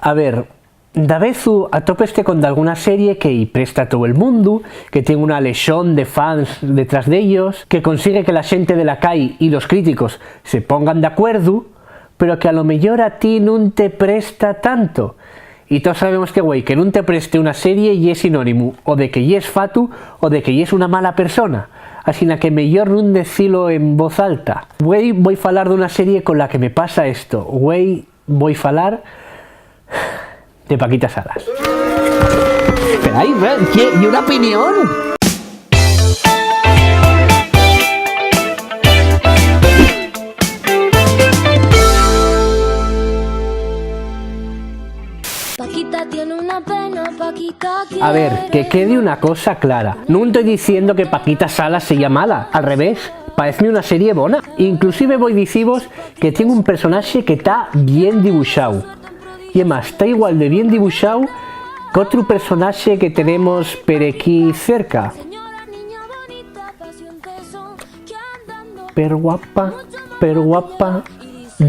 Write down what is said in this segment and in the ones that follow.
A ver, davezu atopeste con alguna serie que presta a todo el mundo, que tiene una legión de fans detrás de ellos, que consigue que la gente de la calle y los críticos se pongan de acuerdo, pero que a lo mejor a ti no te presta tanto. Y todos sabemos que, güey, que no te preste una serie y es sinónimo o de que y es fatu o de que y es una mala persona. Así que mejor no decirlo en voz alta. Güey, voy a hablar de una serie con la que me pasa esto. Güey, voy a hablar de Paquita Salas. Pero hay, ¿y una opinión? Paquita tiene una pena, Paquita quiere... A ver, que quede una cosa clara. No estoy diciendo que Paquita Salas sea mala. Al revés, parece una serie bona. Inclusive voy a deciros que tiene un personaje que está bien dibujado. Y además, está igual de bien dibujado que otro personaje que tenemos por aquí cerca. Pero guapa.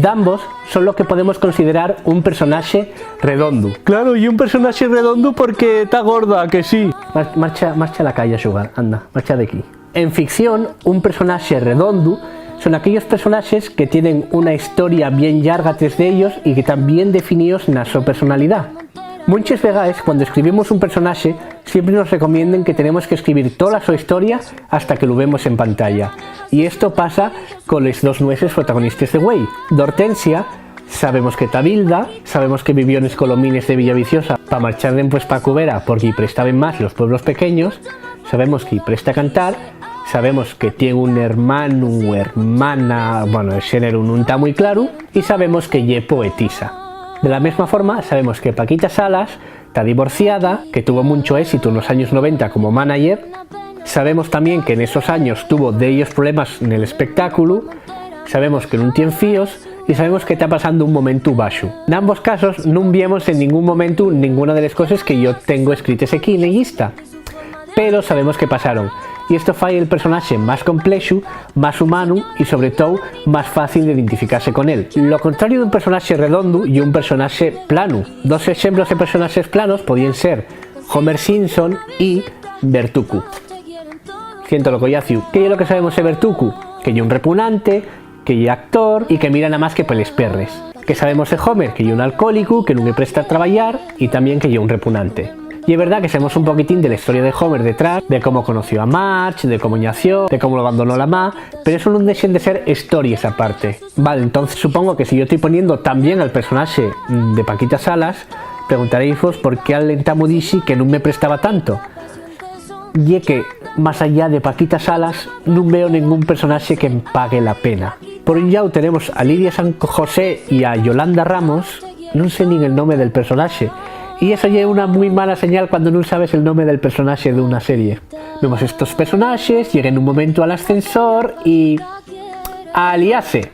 Ambos son lo que podemos considerar un personaje redondo. Claro, y un personaje redondo porque está gorda, que sí. Marcha a la calle a jugar, anda, marcha de aquí. En ficción, un personaje redondo son aquellos personajes que tienen una historia bien larga tras de ellos y que están bien definidos en su personalidad. Muchas veces, cuando escribimos un personaje, siempre nos recomiendan que tenemos que escribir toda su historia hasta que lo vemos en pantalla. Y esto pasa con los dos nueces protagonistas de Güey. D'Hortensia, sabemos que está bilda, sabemos que vivió en los colomines de Villaviciosa para marchar después para Cubera porque prestaban más los pueblos pequeños, sabemos que presta a cantar, sabemos que tiene un hermano o hermana, bueno, el género no está muy claro, y sabemos que ye poetisa. De la misma forma, sabemos que Paquita Salas está divorciada, que tuvo mucho éxito en los años 90 como manager. Sabemos también que en esos años tuvo de ellos problemas en el espectáculo. Sabemos que no tiene fíos y sabemos que está pasando un momento bajo. En ambos casos no vemos en ningún momento ninguna de las cosas que yo tengo escritas aquí en la lista. Pero sabemos que pasaron. Y esto hace el personaje más complejo, más humano y sobre todo más fácil de identificarse con él. Lo contrario de un personaje redondo y un personaje plano. Dos ejemplos de personajes planos podían ser Homer Simpson y Bertuku. Siento lo que yaciu. ¿Qué es lo que sabemos de Bertuku? Que es un repugnante, que es actor y que mira nada más que por los perres. ¿Qué sabemos de Homer? Que es un alcohólico, que no le presta a trabajar y también que es un repugnante. Y es verdad que sabemos un poquitín de la historia de Homer detrás, de cómo conoció a Marge, de cómo nació, de cómo lo abandonó la mamá, pero eso no dejen de ser historias aparte. Vale, entonces supongo que si yo estoy poniendo también al personaje de Paquita Salas, preguntaréis vos por qué al Lentamudishi que no me prestaba tanto. Y es que, más allá de Paquita Salas, no veo ningún personaje que pague la pena. Por un lado tenemos a Lidia San José y a Yolanda Ramos, no sé ni el nombre del personaje. Y eso ya es una muy mala señal cuando no sabes el nombre del personaje de una serie. Vemos estos personajes, llegan un momento al ascensor y... a aliarse.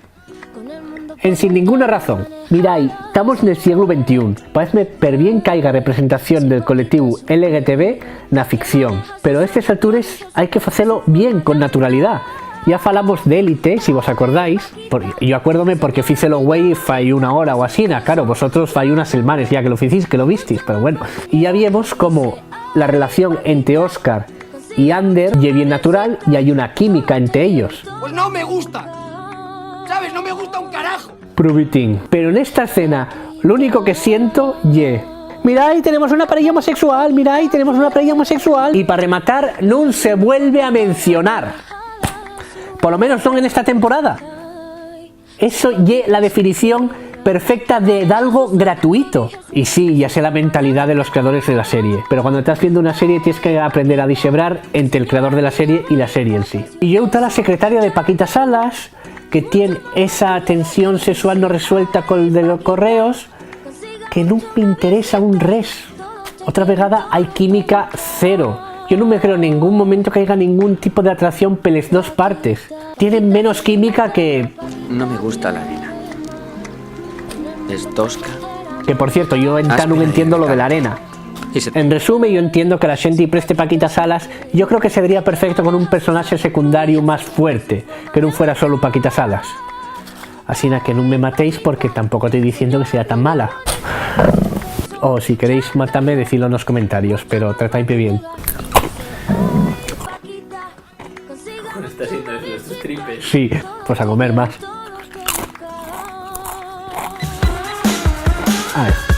Sin ninguna razón. Mirai, estamos en el siglo XXI. Parece per bien que haya representación del colectivo LGTB en la ficción. Pero a estas alturas hay que hacerlo bien, con naturalidad. Ya falamos de Élite, si vos acordáis. Yo acuérdome porque fícelo güey fai una hora o así, claro, vosotros fai unas semanas ya que lo hicís, que lo visteis, pero bueno. Y ya vimos como la relación entre Oscar y Ander es bien natural y hay una química entre ellos. Pues no me gusta, ¿sabes? No me gusta un carajo. Prubitín. Pero en esta escena, lo único que siento mira, ahí tenemos una pareja homosexual, mira, ahí tenemos una pareja homosexual. Y para rematar, no se vuelve a mencionar. Por lo menos no en esta temporada. Eso es la definición perfecta de algo gratuito. Y sí, ya sé la mentalidad de los creadores de la serie. Pero cuando estás viendo una serie tienes que aprender a dishebrar entre el creador de la serie y la serie en sí. Y yo está la secretaria de Paquita Salas, que tiene esa tensión sexual no resuelta con el de los correos, que no me interesa un res. Otra vegada hay química cero. Yo no me creo en ningún momento que haya ningún tipo de atracción por las dos partes. Tienen menos química que... No me gusta la arena. Es tosca. Que por cierto, yo no entiendo lo de la arena. En resumen, yo entiendo que la gente preste Paquita Salas. Yo creo que se vería perfecto con un personaje secundario más fuerte, que no fuera solo Paquita Salas. Así que no me matéis porque tampoco estoy diciendo que sea tan mala. O si queréis matarme, decidlo en los comentarios, pero tratadme bien. Está haciendo eso de estos tripes. Sí, pues a comer más. A ver.